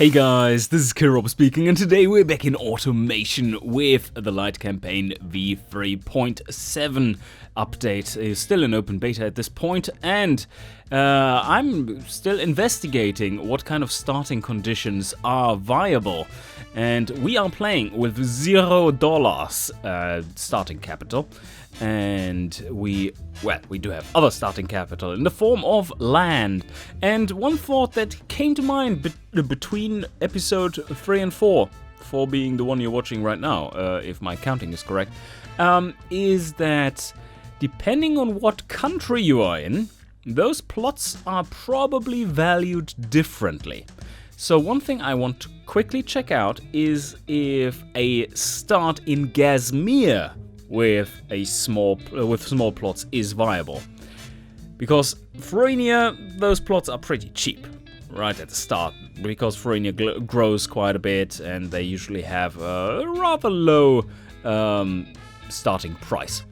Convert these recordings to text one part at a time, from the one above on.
Hey guys, this is Rob speaking, and today we're back in automation with the Lite campaign v3.7 update. Is still in open beta at this point, and I'm still investigating what kind of starting conditions are viable. And we are playing with $0 starting capital, and we do have other starting capital in the form of land. And one thought that came to mind between episode 3 and 4 being the one you're watching right now, if my counting is correct, is that depending on what country you are in, those plots are probably valued differently. So one thing I want to quickly check out is if a start in Kashmir with small plots is viable. Because Florinia, those plots are pretty cheap right at the start, because Florinia grows quite a bit and they usually have a rather low starting price.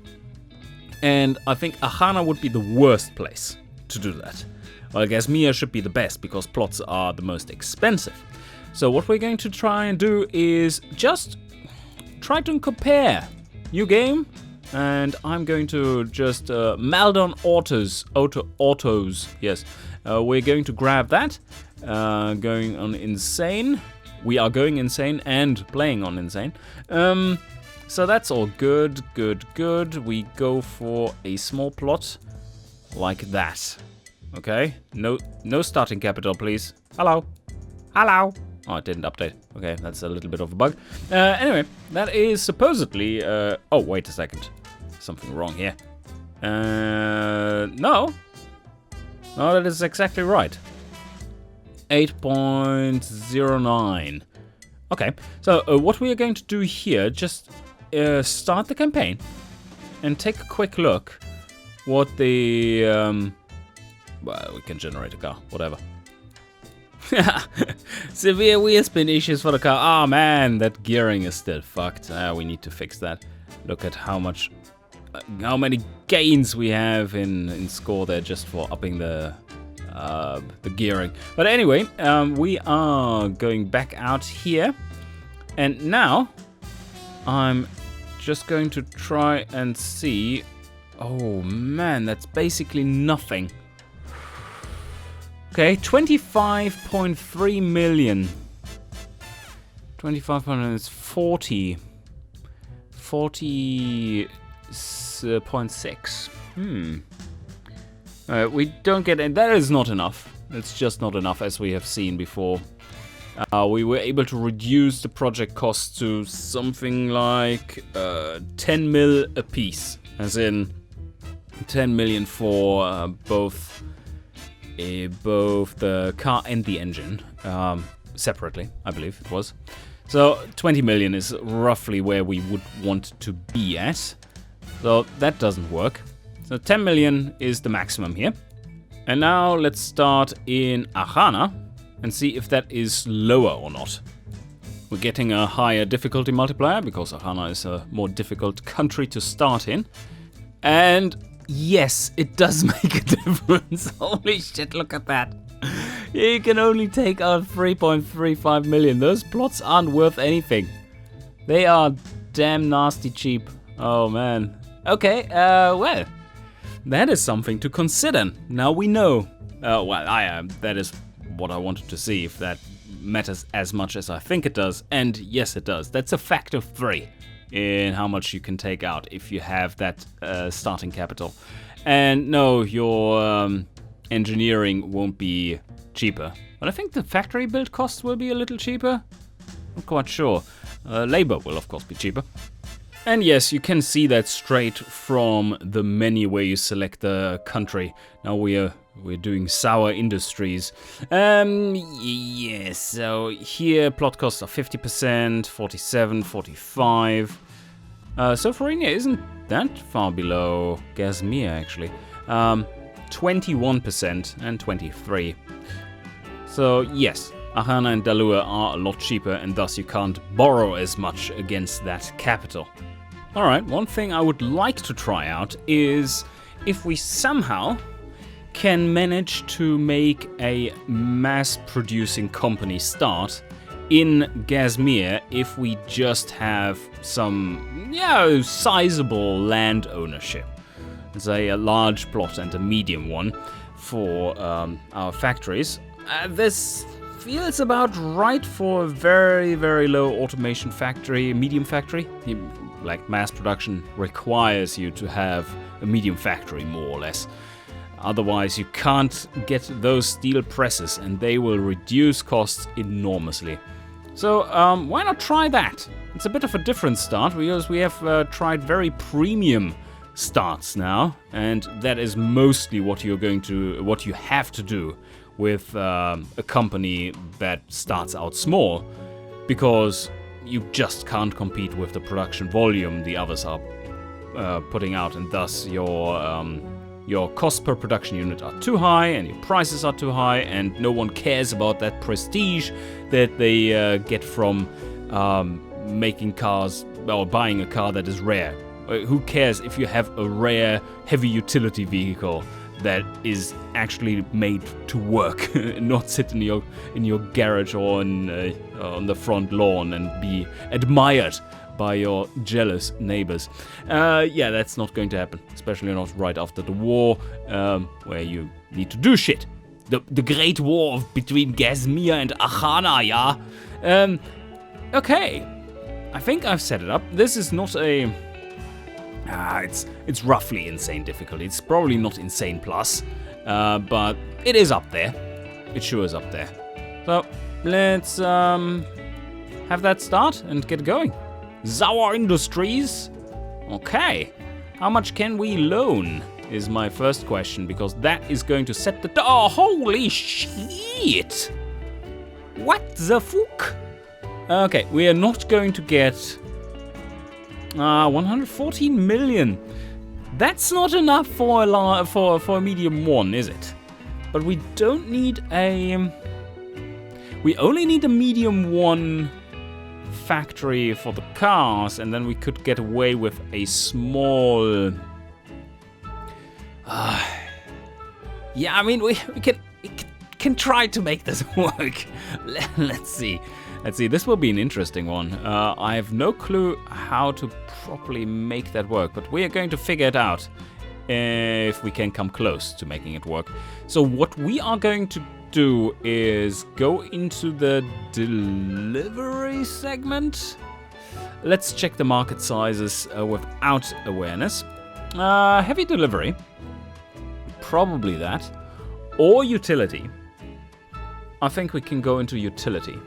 And I think Ahana would be the worst place to do that. Well, Kashmir should be the best because plots are the most expensive. So what we're going to try and do is just try to compare. New game, and I'm going to just Maldon autos. Yes, we're going to grab that. Going on insane. We are going insane and playing on insane. So that's all good. We go for a small plot like that. Okay, no starting capital, please. Hello. Oh, it didn't update. Okay, that's a little bit of a bug. Anyway, that is supposedly... oh, wait a second. Something wrong here. No, that is exactly right. 8.09. Okay, so what we are going to do here, just start the campaign and take a quick look what the... well, we can generate a car, whatever. Severe wheel spin issues for the car. Oh man, that gearing is still fucked. We need to fix that. Look at how many gains we have in score there just for upping the gearing. But anyway, we are going back out here, and now I'm just going to try and see. Oh man, that's basically nothing. Okay, 25.3 million. 25.0 is 40.6. We don't get it. That is not enough. It's just not enough, as we have seen before. We were able to reduce the project cost to something like 10 mil a piece, as in 10 million for both the car and the engine, separately, I believe it was. So 20 million is roughly where we would want to be at. So that doesn't work. So 10 million is the maximum here. And now let's start in Ahana and see if that is lower or not. We're getting a higher difficulty multiplier because Ahana is a more difficult country to start in. And yes, it does make a difference. Holy shit, look at that. You can only take out 3.35 million. Those plots aren't worth anything. They are damn nasty cheap. Oh man. Okay, well, that is something to consider. Now we know. That is what I wanted to see, if that matters as much as I think it does. And yes, it does. That's a factor of 3. In how much you can take out if you have that starting capital. And no, your engineering won't be cheaper. But I think the factory build cost will be a little cheaper. Not quite sure. Labor will of course be cheaper. And yes, you can see that straight from the menu where you select the country. Now we're doing sour industries. Yes, so here plot costs are 50%, 47, 45. So Florinia isn't that far below Kashmir actually. 21% and 23. So yes, Ahana and Dalua are a lot cheaper, and thus you can't borrow as much against that capital. Alright, one thing I would like to try out is if we somehow can manage to make a mass-producing company start in Gazmere if we just have some, sizable land ownership. Say a large plot and a medium one for our factories. This feels about right for a very, very low automation factory, medium factory. Like mass production requires you to have a medium factory, more or less. Otherwise, you can't get those steel presses, and they will reduce costs enormously. So why not try that? It's a bit of a different start because we have tried very premium starts now, and that is mostly what you have to do with a company that starts out small, because you just can't compete with the production volume the others are putting out, and thus your cost per production unit are too high and your prices are too high, and no one cares about that prestige that they get from making cars or buying a car that is rare. Who cares if you have a rare heavy utility vehicle that is actually made to work, not sit in your garage or on the front lawn and be admired by your jealous neighbors. That's not going to happen, especially not right after the war, where you need to do shit. The Great War between Gazmere and Achana, yeah? Okay, I think I've set it up. This is not a... it's roughly insane difficulty. It's probably not insane plus, but it is up there. It sure is up there. So let's have that start and get going. Sauer Industries. Okay. How much can we loan is my first question, because that is going to set the... Oh, holy shit! What the fuck? Okay, we are not going to get... 114 million. That's not enough for a medium one, is it? But we don't need a... We only need a medium one factory for the cars, and then we could get away with a small... yeah, I mean, we can try to make this work. Let's see. This will be an interesting one. I have no clue how to properly make that work, but we are going to figure it out if we can come close to making it work. So what we are going to do is go into the delivery segment. Let's check the market sizes without awareness. Heavy delivery. Probably that. Or utility. I think we can go into utility.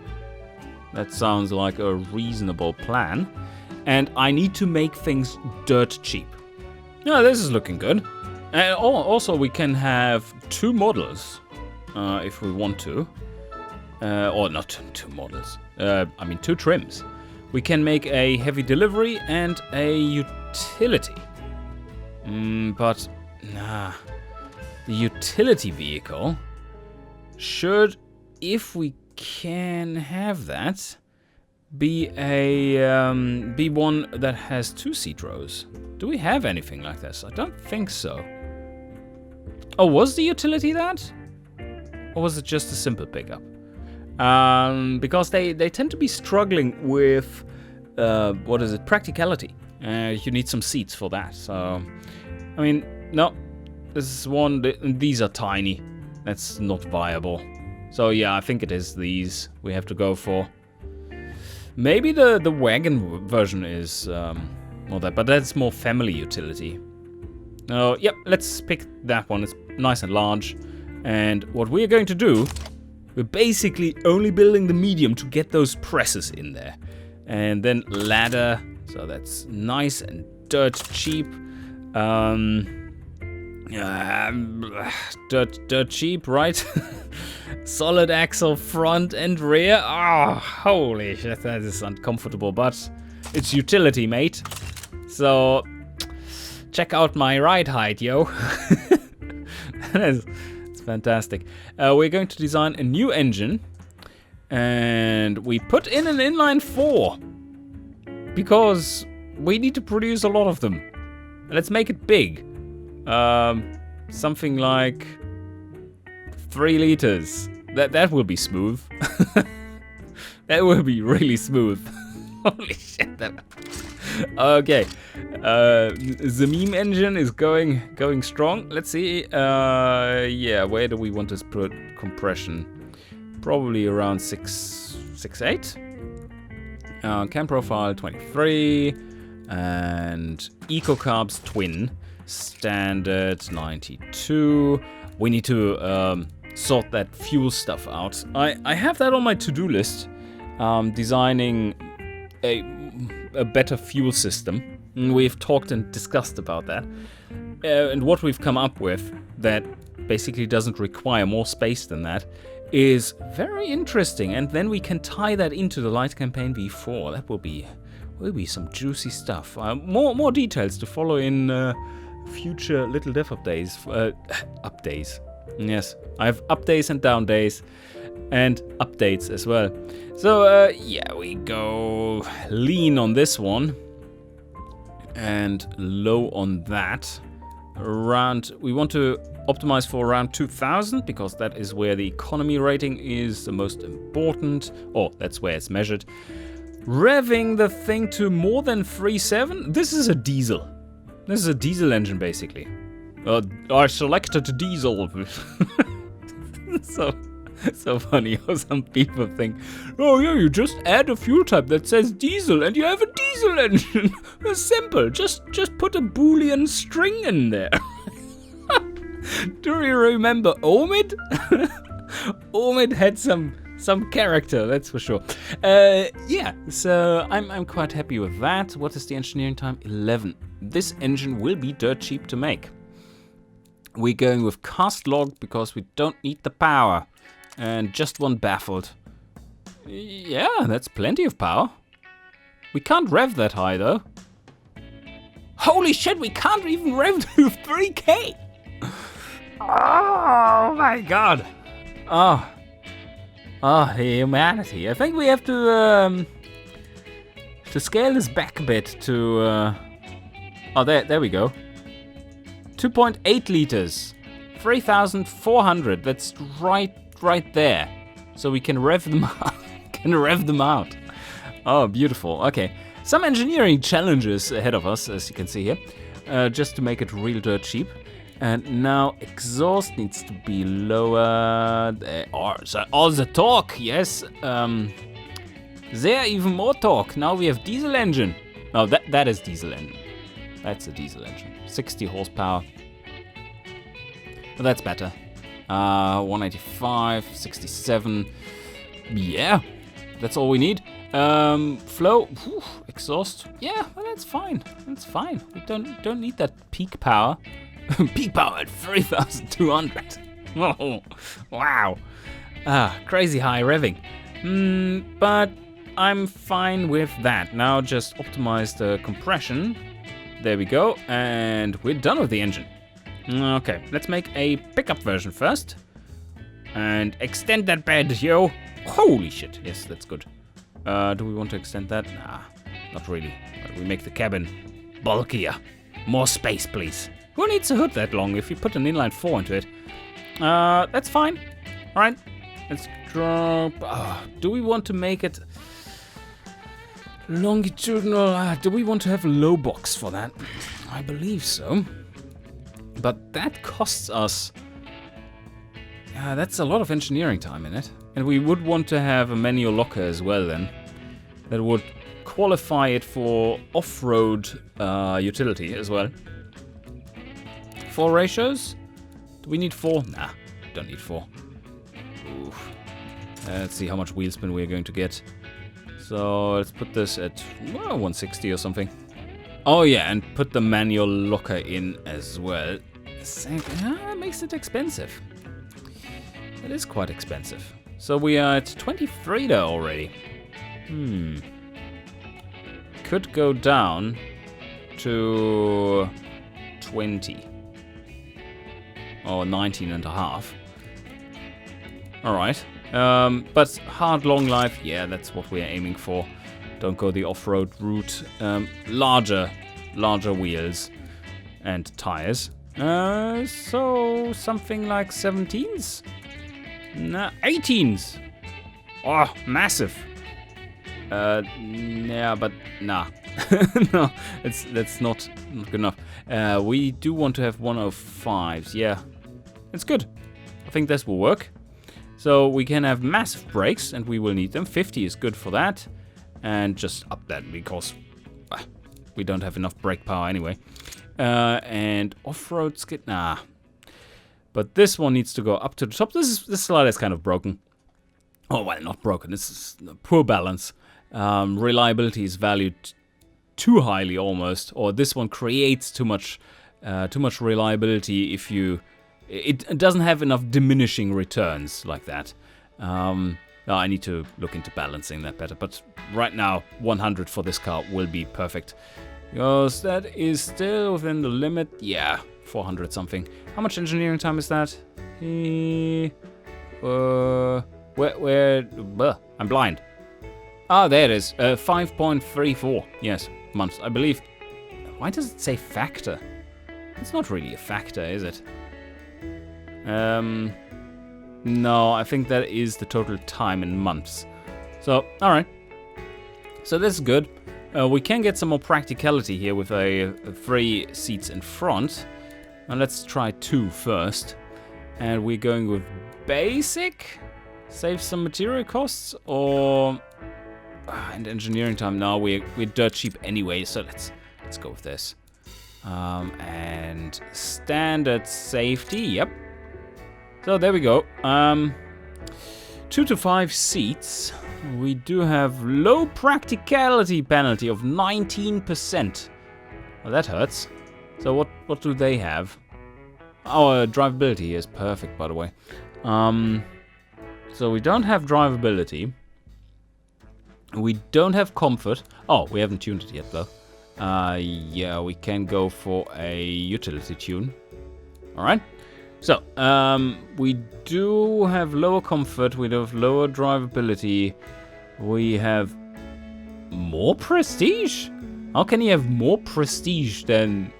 That sounds like a reasonable plan. And I need to make things dirt cheap. Yeah, this is looking good. And also, we can have two models if we want to. Or not two models. I mean, two trims. We can make a heavy delivery and a utility. But, nah. The utility vehicle should, if we can have that, be one that has 2 seat rows. Do we have anything like this? I don't think so. Oh, was the utility that? Or was it just a simple pickup? Because they tend to be struggling with practicality. You need some seats for that. So, I mean, no, this is one. These are tiny. That's not viable. So yeah, I think it is these we have to go for. Maybe the wagon version is more that, but that's more family utility. Oh, yep, let's pick that one. It's nice and large. And what we're going to do, we're basically only building the medium to get those presses in there. And then ladder, so that's nice and dirt cheap. Dirt cheap, right? Solid axle front and rear. Oh, holy shit, that is uncomfortable, but it's utility, mate. So, check out my ride height, yo. It's fantastic. We're going to design a new engine, and we put in an inline 4 because we need to produce a lot of them. Let's make it big. Something like 3 liters. That will be smooth. That will be really smooth. Holy shit. Okay. The meme engine is going strong. Let's see. Yeah, where do we want to put compression? Probably around 6.8. Cam profile 23. And Eco Carbs Twin. Standard 92. We need to sort that fuel stuff out. I have that on my to-do list. Designing a better fuel system. We've talked and discussed about that. And what we've come up with that basically doesn't require more space than that is very interesting. And then we can tie that into the Lite campaign V4. That will be some juicy stuff. More details to follow in future Little Dev updates. Updates. Yes, I have up days and down days. And updates as well. So yeah, we go lean on this one and low on that. We want to optimize for around 2000 because that is where the economy rating is the most important, or that's where it's measured. Revving the thing to more than 3.7. This is a diesel. This is a diesel engine basically. I selected diesel. So funny how some people think, oh yeah, you just add a fuel type that says diesel and you have a diesel engine. It's simple, just put a Boolean string in there. Do you remember Omid? Omid had some character, that's for sure. Yeah, so I'm quite happy with that. What is the engineering time? 11. This engine will be dirt cheap to make. We're going with cast log because we don't need the power. And just one baffled. Yeah, that's plenty of power. We can't rev that high though. Holy shit, we can't even rev to 3K. Oh my god. Oh, humanity. I think we have to scale this back a bit to... oh, there we go. 2.8 liters. 3,400. That's right there, so we can rev them out. Oh, beautiful. Okay, some engineering challenges ahead of us, as you can see here, just to make it real dirt cheap. And now exhaust needs to be lower. All the torque, yes. There even more torque. Now we have diesel engine. No, that is diesel engine. That's a diesel engine. 60 horsepower. Well, that's better. 185, 67. Yeah, that's all we need. Flow, exhaust. Yeah, well, that's fine. That's fine. We don't need that peak power. Peak power at 3,200. Oh, wow. Crazy high revving. But I'm fine with that. Now just optimize the compression. There we go, and we're done with the engine. Okay, let's make a pickup version first. And extend that bed, yo. Holy shit, yes, that's good. Do we want to extend that? Nah, not really. But we make the cabin bulkier. More space, please. Who needs a hood that long if you put an inline 4 into it? That's fine. Alright, let's drop... do we want to make it longitudinal? Do we want to have a low box for that? I believe so. But that costs us... that's a lot of engineering time in it. And we would want to have a manual locker as well then. That would qualify it for off-road utility as well. 4 ratios? Do we need 4? Nah, don't need 4. Oof. Let's see how much wheel spin we're going to get. So let's put this at 160 or something. Oh yeah, and put the manual locker in as well. That makes it expensive. It is quite expensive. So we are at 23 there already. Could go down to 20. Or 19 and a half. Alright. But hard long life, yeah, that's what we're aiming for. Don't go the off-road route. Larger wheels and tires. So something like 17s. Nah, 18s. Oh, massive. Yeah, but nah. No, that's not good enough. We do want to have 105s. Yeah, it's good. I think this will work. So we can have massive brakes, and we will need them. 50 is good for that. And just up that, because we don't have enough brake power anyway. And off-road skid, nah. But this one needs to go up to the top. This slider is kind of broken. Oh, well, not broken. This is poor balance. Reliability is valued too highly almost, or this one creates too much reliability if you... It doesn't have enough diminishing returns like that. I need to look into balancing that better, but right now 100 for this car will be perfect. Because that is still within the limit. Yeah, 400 something. How much engineering time is that? I'm blind. Ah, there it is. 5.34. Yes, months, I believe. Why does it say factor? It's not really a factor, is it? No, I think that is the total time in months. So, alright. So this is good. We can get some more practicality here with a 3 seats in front. Now let's try 2 first. And we're going with basic. Save some material costs, or... and engineering time. No, we're dirt cheap anyway, so let's go with this. And standard safety, yep. So there we go. 2 to 5 seats. We do have low practicality penalty of 19%. Well, that hurts. So what do they have? Our drivability is perfect, by the way. So we don't have drivability. We don't have comfort. Oh, we haven't tuned it yet, though. Yeah, we can go for a utility tune. All right. So, we do have lower comfort, we do have lower drivability, we have more prestige? How can you have more prestige than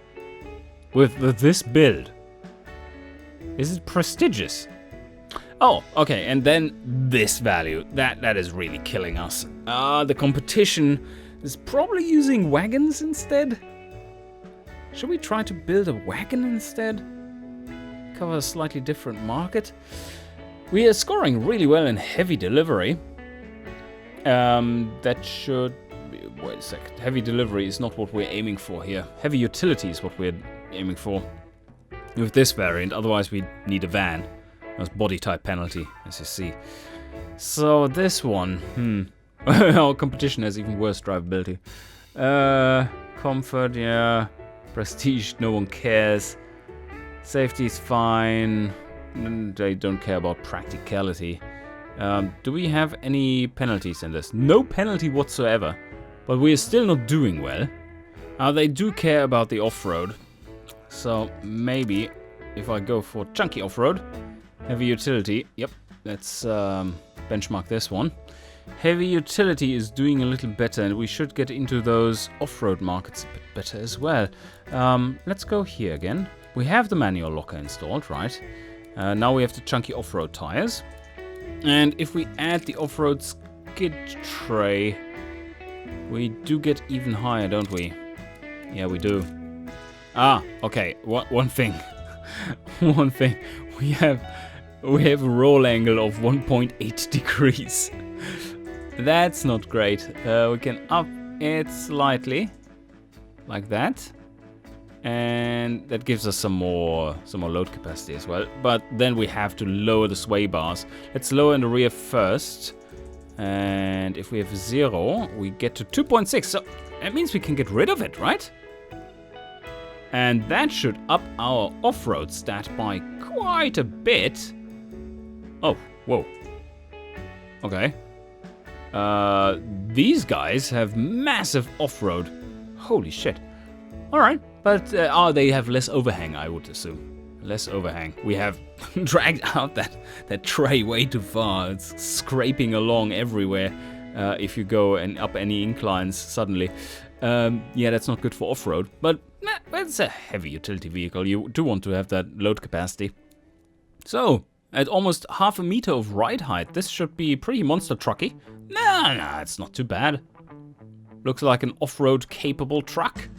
with this build? Is it prestigious? Oh, okay, and then this value, that is really killing us. The competition is probably using wagons instead. Should we try to build a wagon instead? Cover a slightly different market. We are scoring really well in heavy delivery. That should... Wait a second. Heavy delivery is not what we're aiming for here. Heavy utility is what we're aiming for with this variant. Otherwise we need a van. That's body type penalty, as you see. So this one, our competition has even worse drivability. Comfort, yeah. Prestige, no one cares. Safety is fine. They don't care about practicality. Do we have any penalties in this? No penalty whatsoever. But we are still not doing well. They do care about the off-road. So maybe if I go for chunky off-road, heavy utility. Yep, let's benchmark this one. Heavy utility is doing a little better, and we should get into those off-road markets a bit better as well. Let's go here again. We have the manual locker installed, right? Now we have the chunky off-road tires. And if we add the off-road skid tray, we do get even higher, don't we? Yeah, we do. Ah, okay. One thing. One thing. We have a roll angle of 1.8 degrees. That's not great. We can up it slightly, like that. And that gives us some more load capacity as well. But then we have to lower the sway bars. Let's lower in the rear first. And if we have 0, we get to 2.6. So that means we can get rid of it, right? And that should up our off-road stat by quite a bit. Oh, whoa. Okay. These guys have massive off-road. Holy shit. Alright. But, they have less overhang, I would assume. Less overhang. We have dragged out that tray way too far. It's scraping along everywhere if you go and up any inclines suddenly. Yeah, that's not good for off-road. But it's a heavy utility vehicle. You do want to have that load capacity. So, At almost half a meter of ride height, this should be pretty monster trucky. Nah, it's not too bad. Looks like an off-road capable truck.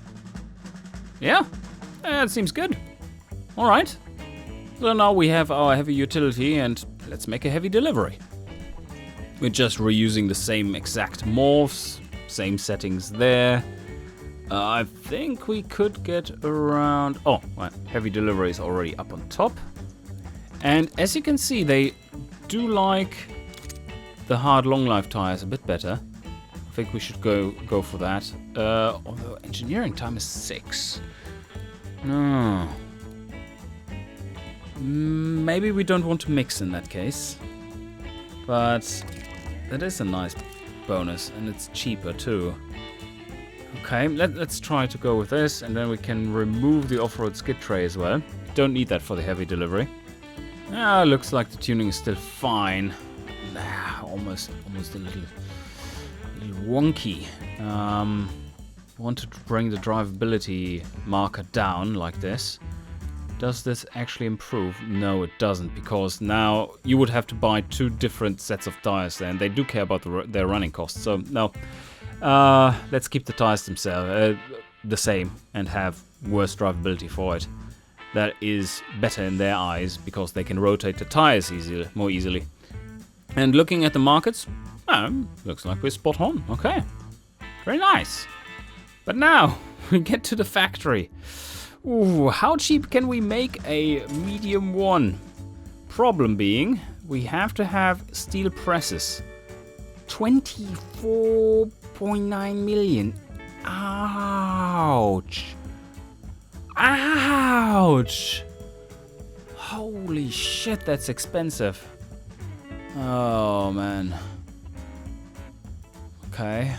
Yeah, that seems good. Alright. So now we have our heavy utility and let's make a heavy delivery. We're just reusing the same exact morphs, same settings there. I think we could get around... Oh, well, heavy delivery is already up on top. And as you can see, they do like the hard long life tires a bit better. I think we should go for that. Although engineering time is 6. No. Maybe we don't want to mix in that case. But that is a nice bonus, and it's cheaper too. Okay, let's try to go with this, and then we can remove the off-road skid tray as well. Don't need that for the heavy delivery. Looks like the tuning is still fine. Almost a little wonky. Want to bring the drivability marker down like this. Does this actually improve? No, it doesn't, because now you would have to buy 2 different sets of tires there, and they do care about their running costs. So no, let's keep the tires themselves the same and have worse drivability for it. That is better in their eyes because they can rotate the tires more easily. And looking at the markets, looks like we're spot on. Okay, very nice. But now we get to the factory. Ooh, how cheap can we make a medium one? Problem being, we have to have steel presses. 24.9 million. Ouch. Ouch. Holy shit, that's expensive. Oh, man. Okay.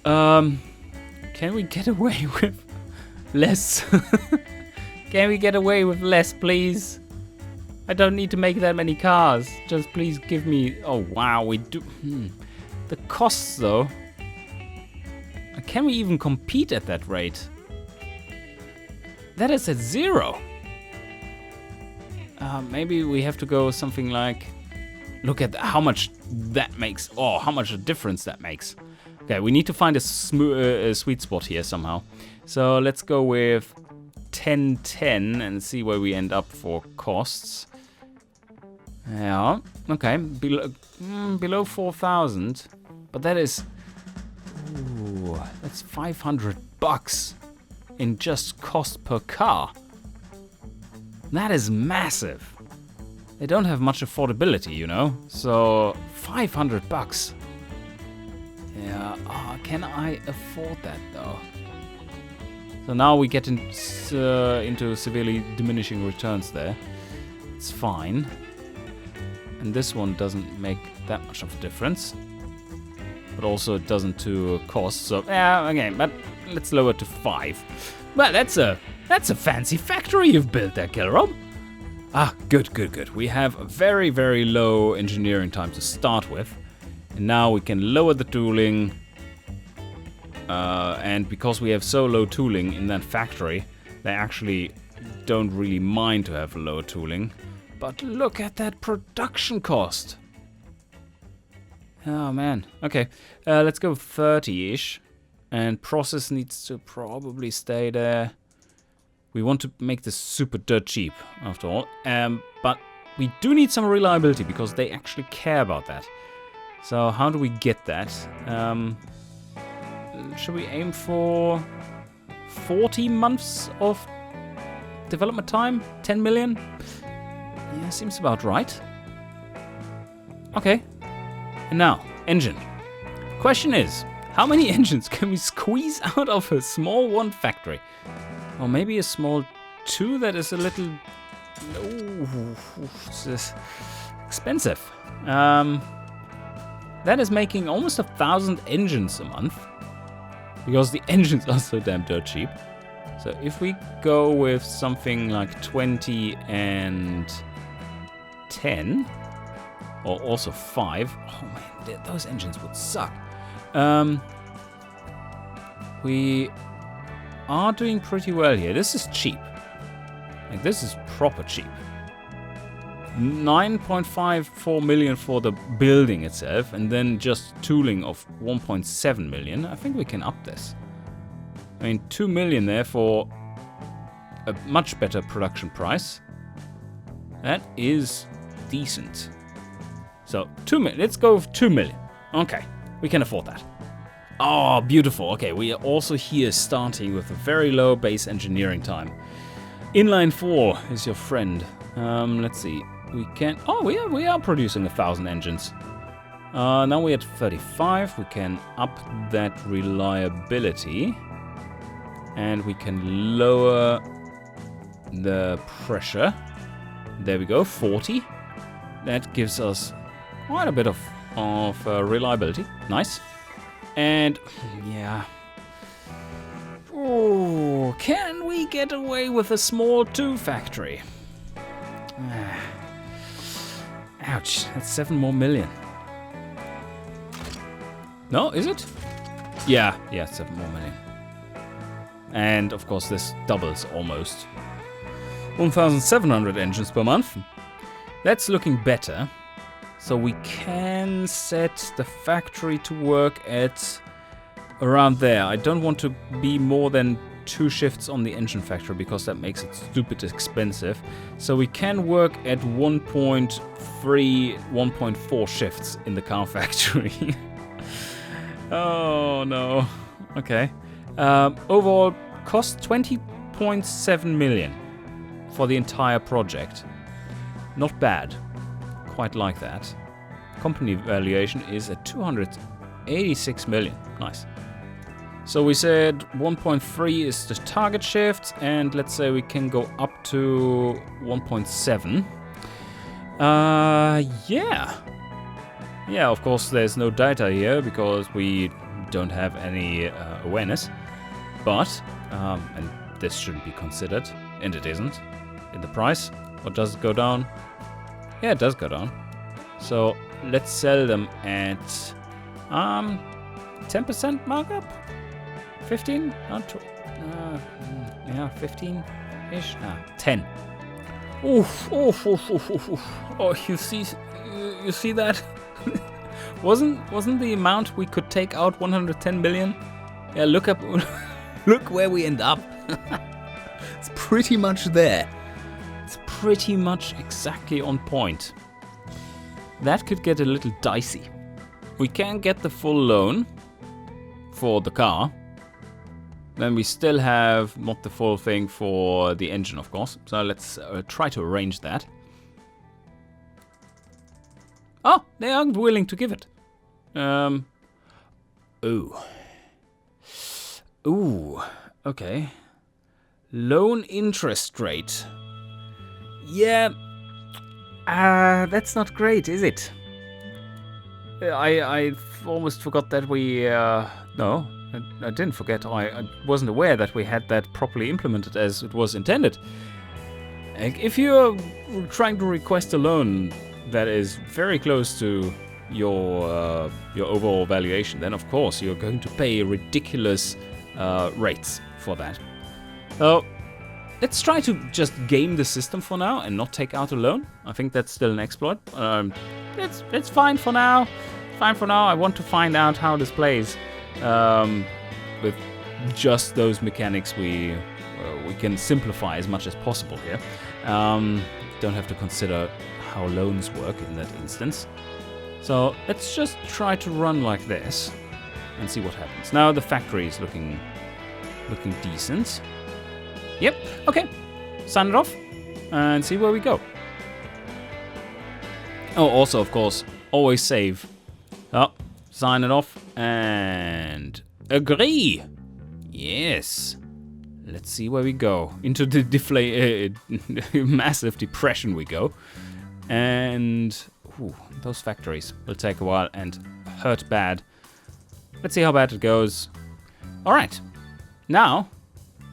Can we get away with less? Can we get away with less, please? I don't need to make that many cars. Just please give me... Oh, wow, we do... The costs, though. Can we even compete at that rate? That is at 0. Maybe we have to go something like... Look at how much that makes. Oh, how much a difference that makes. Okay, we need to find a sweet spot here somehow. So let's go with 1010 and see where we end up for costs. Yeah, okay, below 4,000, but that is, ooh, that's $500 in just cost per car. That is massive. They don't have much affordability, you know, so $500. Yeah, can I afford that though? So now we get into severely diminishing returns there. It's fine. And this one doesn't make that much of a difference. But also it doesn't to cost, so yeah, okay, but let's lower it to 5. Well, that's a fancy factory you've built there, Kilrob. Ah, good. We have a very, very low engineering time to start with. And now we can lower the tooling. And because we have so low tooling in that factory, they actually don't really mind to have low tooling. But look at that production cost. Oh man. Okay, let's go 30-ish. And process needs to probably stay there. We want to make this super dirt cheap, after all. But we do need some reliability because they actually care about that. So how do we get that? Should we aim for 40 months of development time? 10 million? Yeah, seems about right. Okay. And now, engine. Question is, how many engines can we squeeze out of a small 1 factory? Or maybe a small 2 that is a little... Ooh, it's expensive. That is making almost 1,000 engines a month. Because the engines are so damn dirt cheap. So if we go with something like 20 and 10, or also 5, oh man, those engines would suck. We are doing pretty well here. This is cheap. Like, this is proper cheap. 9.54 million for the building itself, and then just tooling of 1.7 million. I think we can up this. I mean, 2 million there for a much better production price. That is decent. So 2 million. Let's go with 2 million. Okay, we can afford that. Oh, beautiful. Okay, we are also here starting with a very low base engineering time. Inline 4 is your friend. Let's see. We can. Oh, we are producing 1,000 engines. Now we're at 35. We can up that reliability, and we can lower the pressure. There we go, 40. That gives us quite a bit of reliability. Nice. And yeah. Oh, can we get away with a small 2 factory? Ouch, that's 7 more million. No, is it? Yeah, 7 more million. And of course this doubles almost. 1,700 engines per month. That's looking better. So we can set the factory to work at around there. I don't want to be more than 2 shifts on the engine factory because that makes it stupid expensive. So we can work at 1.3, 1.4 shifts in the car factory. Oh no. Okay. Overall cost 20.7 million for the entire project. Not bad. Quite like that. Company valuation is at 286 million. Nice. So we said 1.3 is the target shift, and let's say we can go up to 1.7. Yeah. Yeah, of course there's no data here because we don't have any awareness. But, and this shouldn't be considered, and it isn't, in the price. Or does it go down? Yeah, it does go down. So let's sell them at 10% markup? 15? Yeah, 15-ish? 10. Oof, oof, oof, oof, oof, oof. Oh, you see that? Wasn't the amount we could take out 110 million? Yeah, look where we end up. It's pretty much there. It's pretty much exactly on point. That could get a little dicey. We can get the full loan for the car. Then we still have not the full thing for the engine, of course. So let's try to arrange that. Oh, they aren't willing to give it. Ooh, okay. Loan interest rate. Yeah, that's not great, is it? I almost forgot that we, no, I didn't forget. I wasn't aware that we had that properly implemented as it was intended. If you're trying to request a loan that is very close to your overall valuation, then of course you're going to pay ridiculous rates for that. So let's try to just game the system for now and not take out a loan. I think that's still an exploit. It's fine for now. Fine for now. I want to find out how this plays with just those mechanics. We can simplify as much as possible here. Don't have to consider how loans work in that instance. So let's just try to run like this and see what happens. Now the factory is looking decent. Yep, okay. Sign it off and see where we go. Oh, also, of course, always save. Oh, sign it off and agree. Yes. Let's see where we go. Into the massive depression we go. And those factories will take a while and hurt bad. Let's see how bad it goes. All right. Now,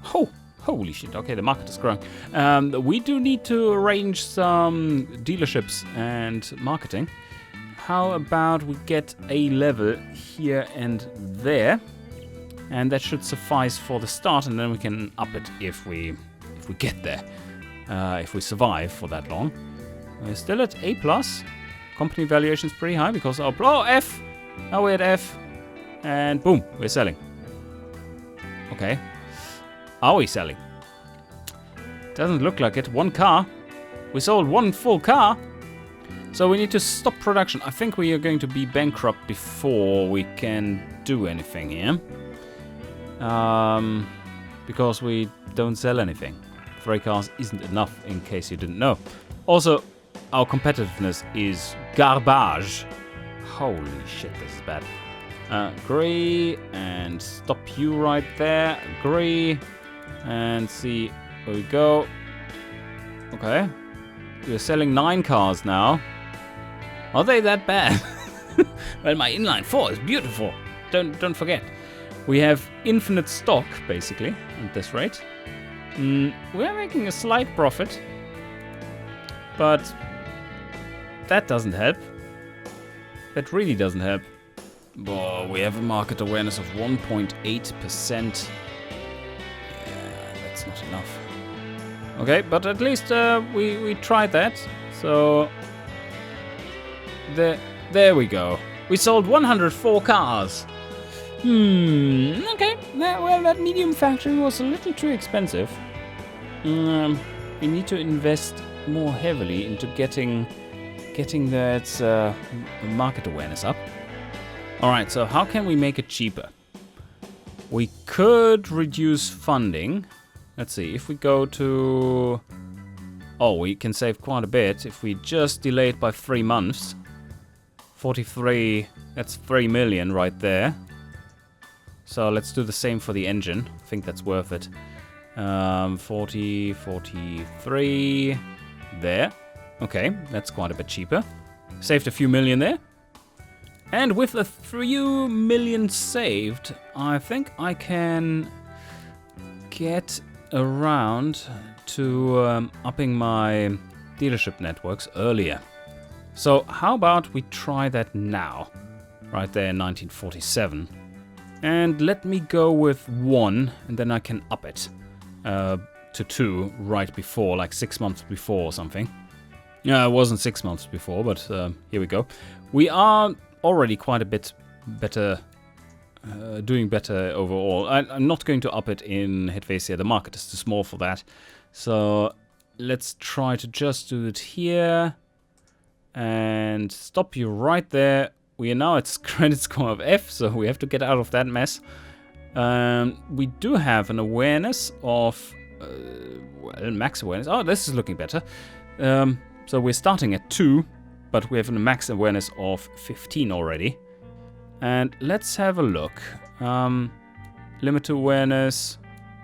holy shit. Okay, the market is growing. We do need to arrange some dealerships and marketing. How about we get a level here and there? And that should suffice for the start, and then we can up it if we get there. If we survive for that long. We're still at A+. Company valuation is pretty high because our... Oh, F! Now we're at F. And boom, we're selling. Okay. Are we selling? Doesn't look like it. One car. We sold one full car. So we need to stop production. I think we are going to be bankrupt before we can do anything here. Because we don't sell anything. 3 cars isn't enough, in case you didn't know. Also, our competitiveness is garbage. Holy shit, this is bad. Agree, and stop you right there. Agree, and see where we go. Okay. We're selling 9 cars now. Are they that bad? Well, my inline 4 is beautiful. Don't forget. We have infinite stock, basically, at this rate. We're making a slight profit. But that doesn't help. That really doesn't help. Oh, we have a market awareness of 1.8%. Yeah, that's not enough. Okay, but at least we tried that. So there we go. We sold 104 cars. Okay. Well, that medium factory was a little too expensive. We need to invest more heavily into getting that market awareness up. Alright, so how can we make it cheaper? We could reduce funding. Let's see, if we go to... Oh, we can save quite a bit if we just delay it by 3 months. 43, that's 3 million right there. So let's do the same for the engine. I think that's worth it. 40, 43, there. Okay, that's quite a bit cheaper. Saved a few million there. And with a few million saved, I think I can get around to upping my dealership networks earlier. So how about we try that now? Right there in 1947. And let me go with 1, and then I can up it to 2 right before, like 6 months before or something. Yeah, it wasn't 6 months before, but here we go. We are already quite a bit better, doing better overall. I'm not going to up it in Helvetia. The market is too small for that. So let's try to just do it here and stop you right there. We are now at credit score of F, so we have to get out of that mess. We do have an awareness of, well, max awareness. Oh, this is looking better. So we're starting at 2, but we have a max awareness of 15 already. And let's have a look. Limit awareness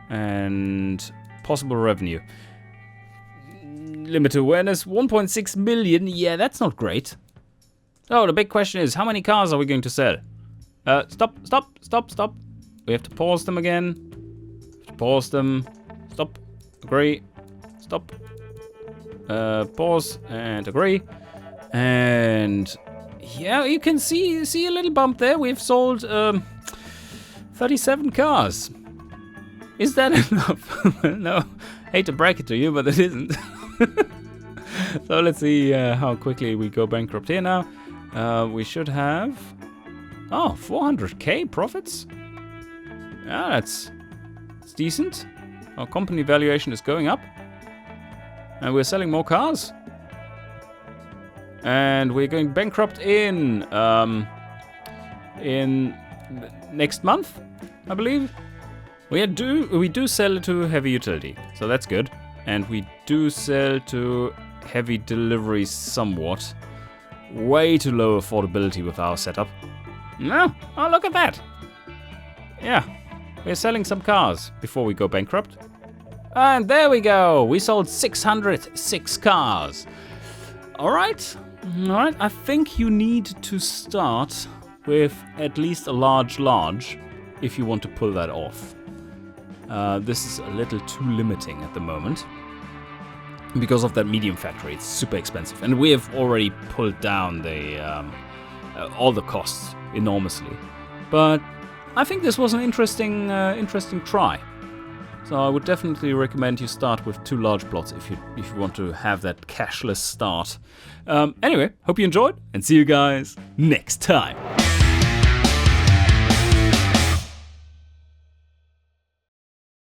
and possible revenue. Limit awareness, 1.6 million. Yeah, that's not great. Oh, the big question is, how many cars are we going to sell? Stop. We have to pause them again. Pause them. Stop. Agree. Stop. Pause and agree. And yeah, you can see a little bump there. We've sold 37 cars. Is that enough? No, hate to break it to you, but it isn't. So let's see how quickly we go bankrupt here now. We should have 400k profits. Yeah, that's decent. Our company valuation is going up, and we're selling more cars. And we're going bankrupt in next month, I believe. We do sell to heavy utility, so that's good. And we do sell to heavy deliveries somewhat. Way too low affordability with our setup. No, oh look at that. Yeah, we're selling some cars before we go bankrupt. And there we go. We sold 606 cars. All right. I think you need to start with at least a large if you want to pull that off. This is a little too limiting at the moment. Because of that medium factory, it's super expensive. And we have already pulled down the all the costs enormously. But I think this was an interesting try. So I would definitely recommend you start with 2 large plots if you want to have that cashless start. Anyway, hope you enjoyed, and see you guys next time.